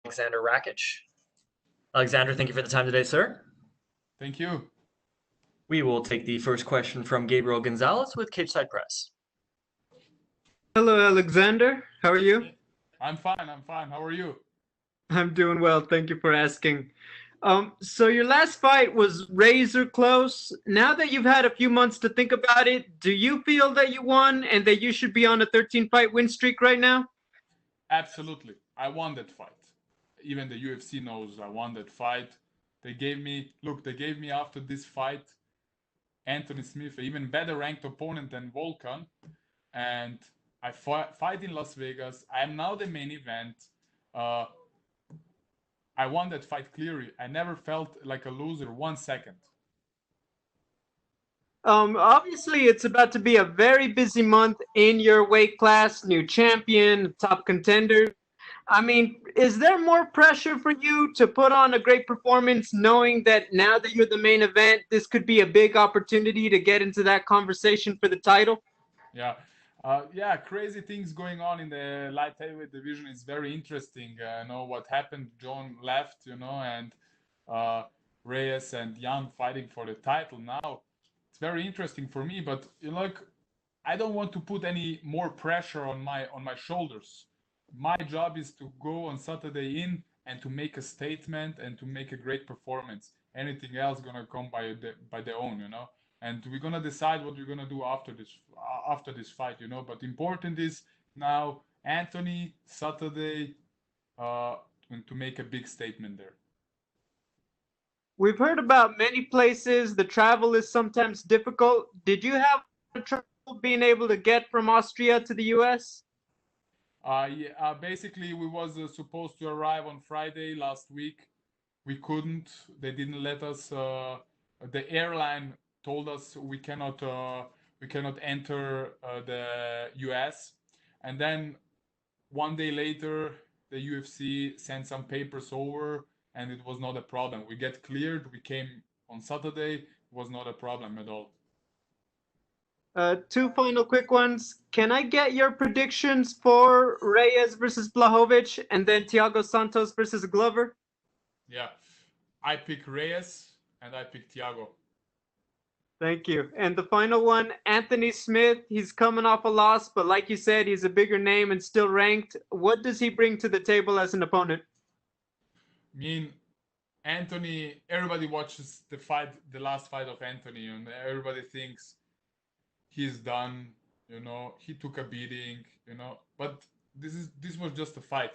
Aleksandar Rakic. Aleksandar, thank you for the time today, sir. Thank you. We will take the first question from Gabriel Gonzalez with Cage Press. Hello, Aleksandar. How are you? I'm fine. How are you? I'm doing well. Thank you for asking. So your last fight was razor close. Now that you've had a few months to think about it, do you feel that you won and that you should be on a 13-fight win streak right now? Absolutely. I won that fight. Even the UFC knows I won that fight. They gave me after this fight Anthony Smith, an even better ranked opponent than Volkan. And I fight in Las Vegas. I am now the main event. I won that fight clearly. I never felt like a loser 1 second. Obviously, it's about to be a very busy month in your weight class, new champion, top contender. I mean, is there more pressure for you to put on a great performance knowing that now that you're the main event, this could be a big opportunity to get into that conversation for the title? Yeah, crazy things going on in the light heavyweight division. Is very interesting. What happened? Jon left, and Reyes and Jan fighting for the title now. It's very interesting for me, but I don't want to put any more pressure on my shoulders. My job is to go on Saturday in and to make a statement and to make a great performance. Anything else gonna come by their own, And we're gonna decide what we're gonna do after this fight, But important is now Anthony Saturday, and to make a big statement there. We've heard about many places. The travel is sometimes difficult. Did you have trouble being able to get from Austria to the US? Basically, we was supposed to arrive on Friday last week. We couldn't. They didn't let us. The airline told us we cannot enter the US. And then 1 day later, the UFC sent some papers over, and it was not a problem. We get cleared. We came on Saturday. It was not a problem at all. Two final quick ones. Can I get your predictions for Reyes versus Blachowicz and then Thiago Santos versus Glover? Yeah, I pick Reyes and I pick Thiago. Thank you. And the final one, Anthony Smith. He's coming off a loss, but like you said, he's a bigger name and still ranked. What does he bring to the table as an opponent? I mean, Anthony, everybody watches the last fight of Anthony, and everybody thinks he's done, he took a beating, but this was just a fight,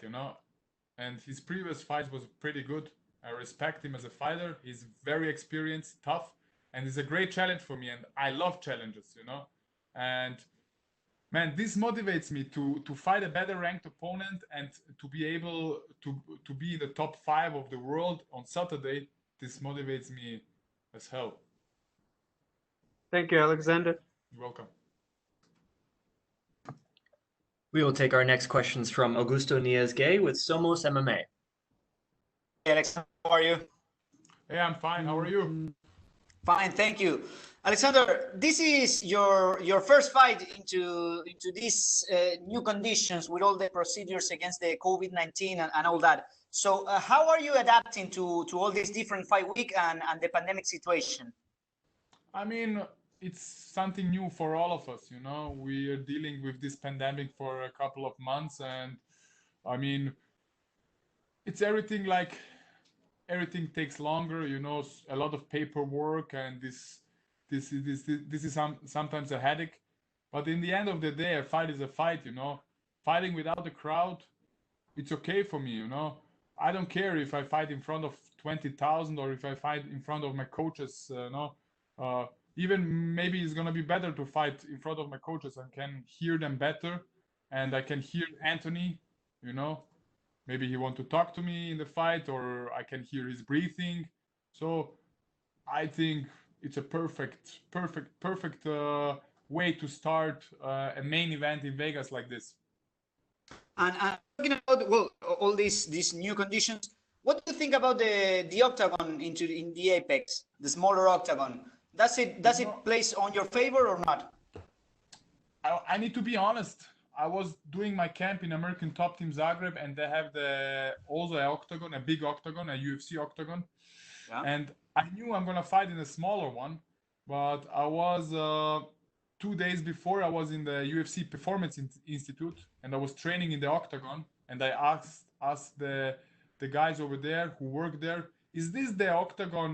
and his previous fight was pretty good. I respect him as a fighter. He's very experienced, tough, and it's a great challenge for me, and I love challenges, and man, this motivates me to fight a better ranked opponent and to be able to be in the top 5 of the world on Saturday. This motivates me as hell. Thank you, Aleksandar. You're welcome. We will take our next questions from Augusto Niez-Gay with Somos MMA. Hey, Aleksandar, how are you? Hey, I'm fine. How are you? Fine, thank you. Aleksandar, this is your first fight into these new conditions with all the procedures against the COVID-19 and all that. So how are you adapting to all these different fight week and the pandemic situation? I mean, it's something new for all of us, We are dealing with this pandemic for a couple of months, and I mean, it's everything takes longer, a lot of paperwork, and this is sometimes a headache. But in the end of the day, a fight is a fight, Fighting without a crowd, it's okay for me, I don't care if I fight in front of 20,000 or if I fight in front of my coaches, even maybe it's gonna be better to fight in front of my coaches. I can hear them better, and I can hear Anthony, Maybe he want to talk to me in the fight, or I can hear his breathing. So I think it's a perfect way to start a main event in Vegas like this. And talking about all these new conditions, what do you think about the Octagon in the Apex, the smaller Octagon? Does it place on your favor or not? I need to be honest. I was doing my camp in American Top Team Zagreb, and they have also a octagon, a big octagon, a UFC octagon. Yeah. And I knew I'm gonna fight in a smaller one, but I was 2 days before I was in the UFC Performance Institute, and I was training in the octagon, and I asked the guys over there who work there, is this the octagon,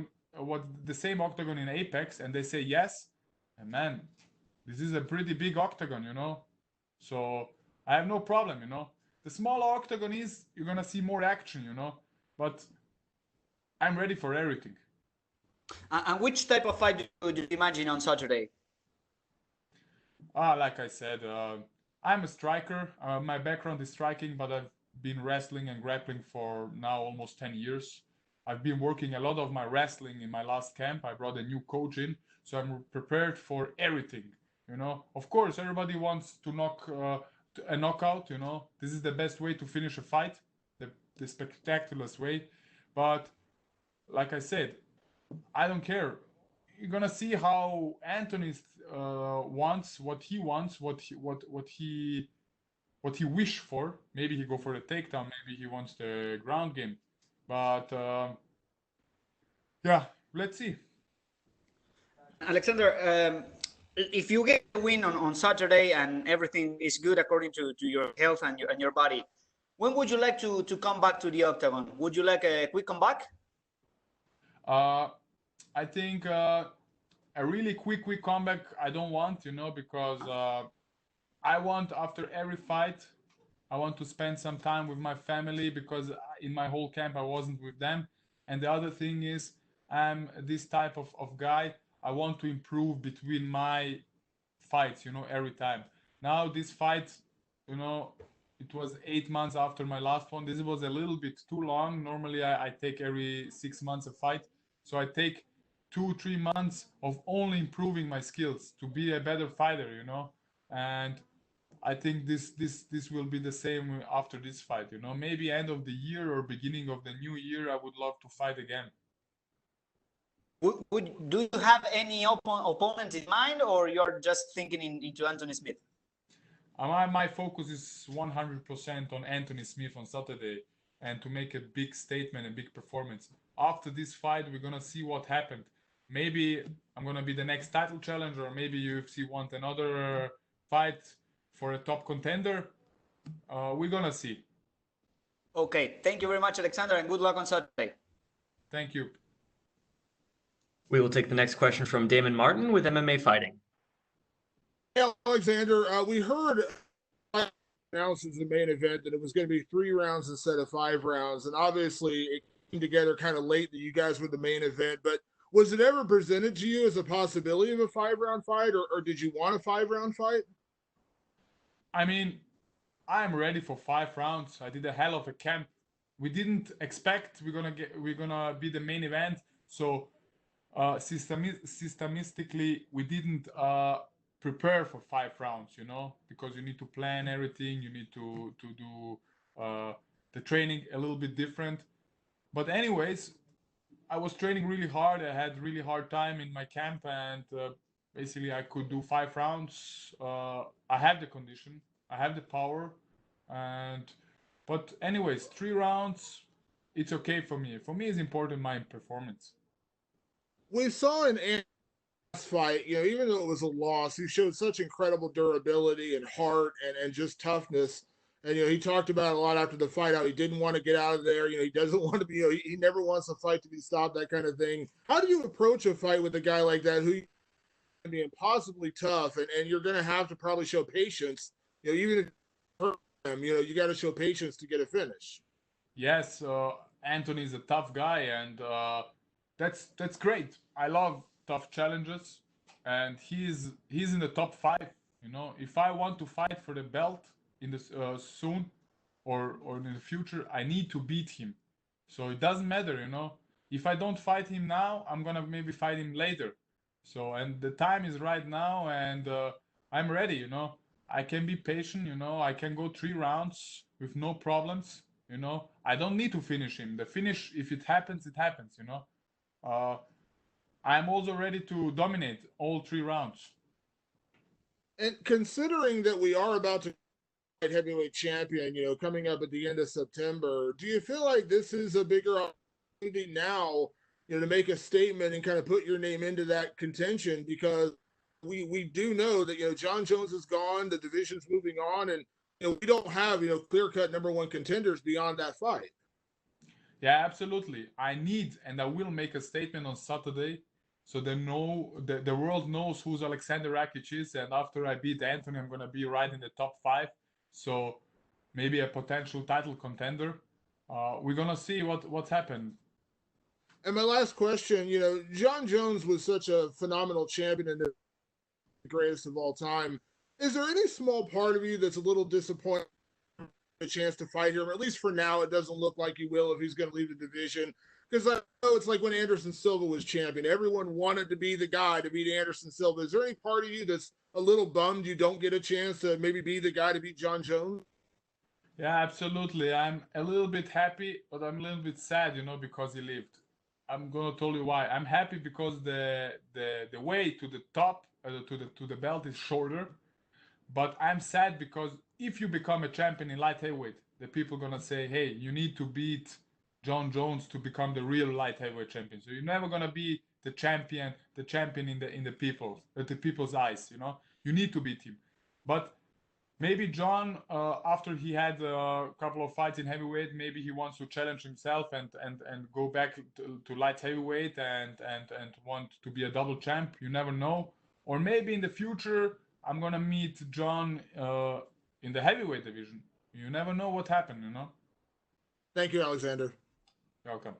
what the same octagon in Apex? And they say yes. And man, this is a pretty big octagon, you know. So I have no problem, you know. The smaller octagon is you're gonna see more action, you know, but I'm ready for everything. And which type of fight do you imagine on Saturday? Like I said, I'm a striker. My background is striking, but I've been wrestling and grappling for now almost 10 years. I've been working a lot of my wrestling in my last camp. I brought a new coach in, so I'm prepared for everything. You know, of course, everybody wants to knock a knockout. You know, this is the best way to finish a fight, the spectacular way. But like I said, I don't care. You're gonna see how Anthony wants, what he wants, what he wish for. Maybe he go for the takedown. Maybe he wants the ground game. But yeah, let's see. Alexander, if you get a win on Saturday and everything is good according to your health and your body, when would you like to come back to the octagon? Would you like a quick comeback? I think a really quick comeback I don't want, you know, because I want after every fight, I want to spend some time with my family, because in my whole camp I wasn't with them. And the other thing is, I'm this type of guy. I want to improve between my fights, you know, every time. Now this fight, you know, it was 8 months after my last one. This was a little bit too long. Normally I take every 6 months a fight. So I take 2-3 months of only improving my skills to be a better fighter, you know. And I think this will be the same after this fight, you know. Maybe end of the year or beginning of the new year, I would love to fight again. Do you have any opponent in mind, or you're just thinking into Anthony Smith? My focus is 100% on Anthony Smith on Saturday, and to make a big statement, a big performance. After this fight, we're gonna see what happened. Maybe I'm gonna be the next title challenger, or maybe UFC want another fight for a top contender. We're gonna see. Okay, thank you very much, Alexander, and good luck on Saturday. Thank you. We will take the next question from Damon Martin with MMA Fighting. Hey, Alexander, we heard announced as the main event that it was going to be 3 rounds instead of 5 rounds, and obviously it came together kind of late that you guys were the main event. But was it ever presented to you as a possibility of a 5-round fight, or did you want a 5-round fight? I mean, I'm ready for 5 rounds. I did a hell of a camp. We didn't expect we're gonna be the main event. So systematically, we didn't prepare for 5 rounds, you know, because you need to plan everything. You need to do the training a little bit different. But anyways, I was training really hard. I had really hard time in my camp, and basically I could do 5 rounds. I have the condition, I have the power, but anyways, 3 rounds, it's okay for me. For me, it's important my performance. We saw in Anthony's fight, you know, even though it was a loss, he showed such incredible durability and heart and just toughness. And, you know, he talked about a lot after the fight, how he didn't want to get out of there. You know, he doesn't want to be, you know, he never wants the fight to be stopped, that kind of thing. How do you approach a fight with a guy like that who can be impossibly tough, and you're going to have to probably show patience, you know, even if you hurt him, you know, you got to show patience to get a finish. Yes, Anthony is a tough guy, and that's great. I love tough challenges, and he's in the top 5. You know, if I want to fight for the belt in this soon or in the future, I need to beat him. So it doesn't matter, you know. If I don't fight him now, I'm gonna maybe fight him later. So, and the time is right now, and I'm ready, you know. I can be patient, you know. I can go 3 rounds with no problems, you know. I don't need to finish him. The finish, if it happens, it happens, you know. I'm also ready to dominate all 3 rounds. And considering that we are about to heavyweight champion, coming up at the end of September. Do you feel like this is a bigger opportunity now, to make a statement and kind of put your name into that contention? Because we do know that, Jon Jones is gone, the division's moving on, and, we don't have, clear-cut number one contenders beyond that fight. Yeah, absolutely. I need and I will make a statement on Saturday, so the world knows who's Aleksandar Rakic is. And after I beat Anthony, I'm gonna be right in the top 5. So maybe a potential title contender. We're gonna see what's happened. And my last question, Jon Jones was such a phenomenal champion and the greatest of all time. Is there any small part of you that's a little disappointed a chance to fight him, or at least for now, it doesn't look like he will if he's going to leave the division? Because I know it's like when Anderson Silva was champion, everyone wanted to be the guy to beat Anderson Silva. Is there any part of you that's a little bummed you don't get a chance to maybe be the guy to beat Jon Jones? Yeah, absolutely. I'm a little bit happy, but I'm a little bit sad, because he lived. I'm gonna tell you why. I'm happy because the way to the top, to the belt is shorter. But I'm sad because if you become a champion in light heavyweight, the people are gonna say, "Hey, you need to beat Jon Jones to become the real light heavyweight champion." So you're never gonna be the champion in the people's eyes. You need to beat him. But maybe Jon, after he had a couple of fights in heavyweight, maybe he wants to challenge himself and go back to light heavyweight and want to be a double champ. You never know. Or maybe in the future, I'm gonna meet Jon in the heavyweight division. You never know what happened. Thank you, Alexander. You're welcome.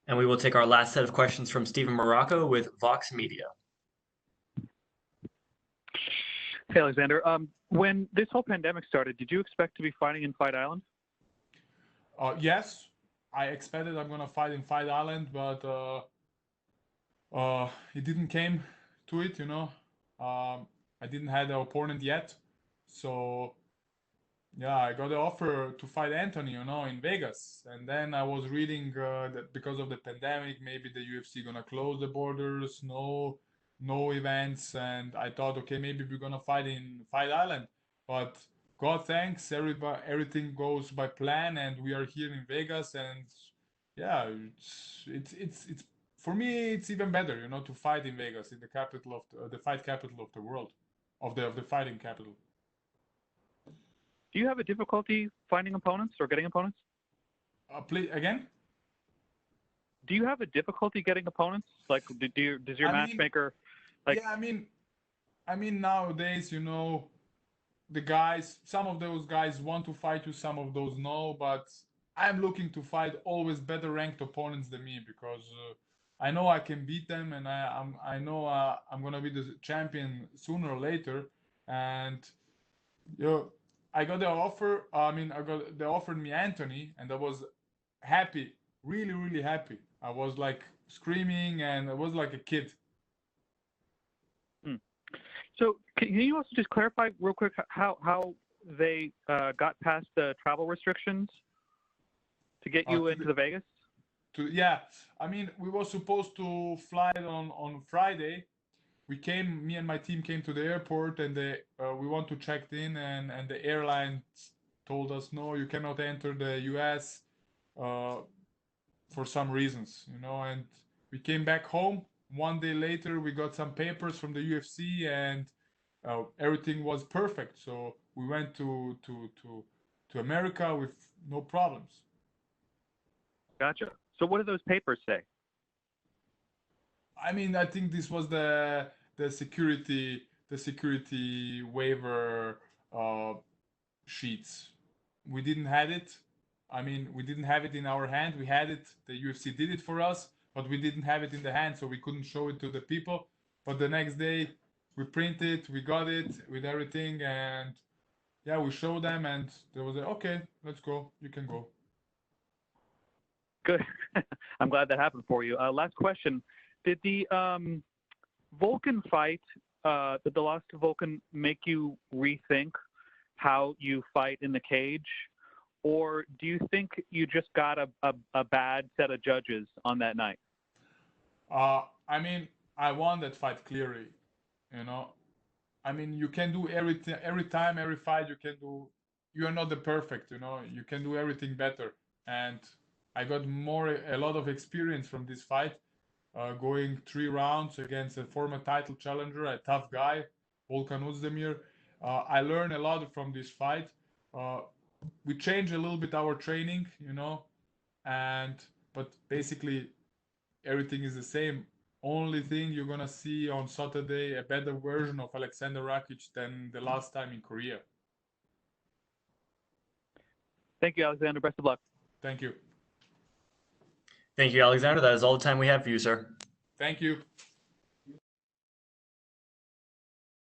And we will take our last set of questions from Stephen Morocco with Vox Media. Hey, Alexander. When this whole pandemic started, did you expect to be fighting in Fight Island? Yes, I expected I'm gonna fight in Fight Island, but it didn't came to it. I didn't have the opponent yet, so yeah, I got the offer to fight Anthony, in Vegas, and then I was reading that because of the pandemic, maybe the UFC gonna close the borders, no events, and I thought, okay, maybe we're gonna fight in Fight Island, but God thanks, everything goes by plan, and we are here in Vegas, and yeah, it's for me, it's even better, to fight in Vegas, in the capital of the fight capital of the world, of the fighting capital. Do you have a difficulty finding opponents or getting opponents? Please again. Do you have a difficulty getting opponents? Like, does your matchmaker? Yeah, I mean nowadays, the guys. Some of those guys want to fight you, some of those no. But I'm looking to fight always better ranked opponents than me because I know I can beat them, and I know I'm gonna be the champion sooner or later. And I got the offer. They offered me Anthony, and I was happy, really, really happy. I was like screaming, and I was like a kid. So can you also just clarify real quick how they got past the travel restrictions to get you into the Vegas? Yeah, we were supposed to fly on Friday. Me and my team came to the airport, and we want to check in, and the airline told us, no, you cannot enter the US for some reasons, and we came back home. One day later, we got some papers from the UFC, and everything was perfect. So we went to America with no problems. Gotcha. So what do those papers say? I think this was the security waiver sheets. We didn't have it. We didn't have it in our hand. We had it. The UFC did it for us, but we didn't have it in the hand, so we couldn't show it to the people. But the next day, we printed, we got it with everything, and yeah, we showed them, and they was like, okay, let's go. You can go. Good. I'm glad that happened for you. Last question. Did the Volkan fight, did the loss to Volkan make you rethink how you fight in the cage? Or do you think you just got a bad set of judges on that night? I won that fight clearly, I mean, you can do everything, every time, every fight. You are not the perfect, you can do everything better. And I got a lot of experience from this fight, going 3 rounds against a former title challenger, a tough guy, Volkan Ozdemir. I learned a lot from this fight. We changed a little bit our training, but basically everything is the same. Only thing you're gonna see on Saturday a better version of Aleksandar Rakic than the last time in Korea. Thank you, Alexander. Best of luck. Thank you. Thank you, Alexander. That is all the time we have for you, sir. Thank you.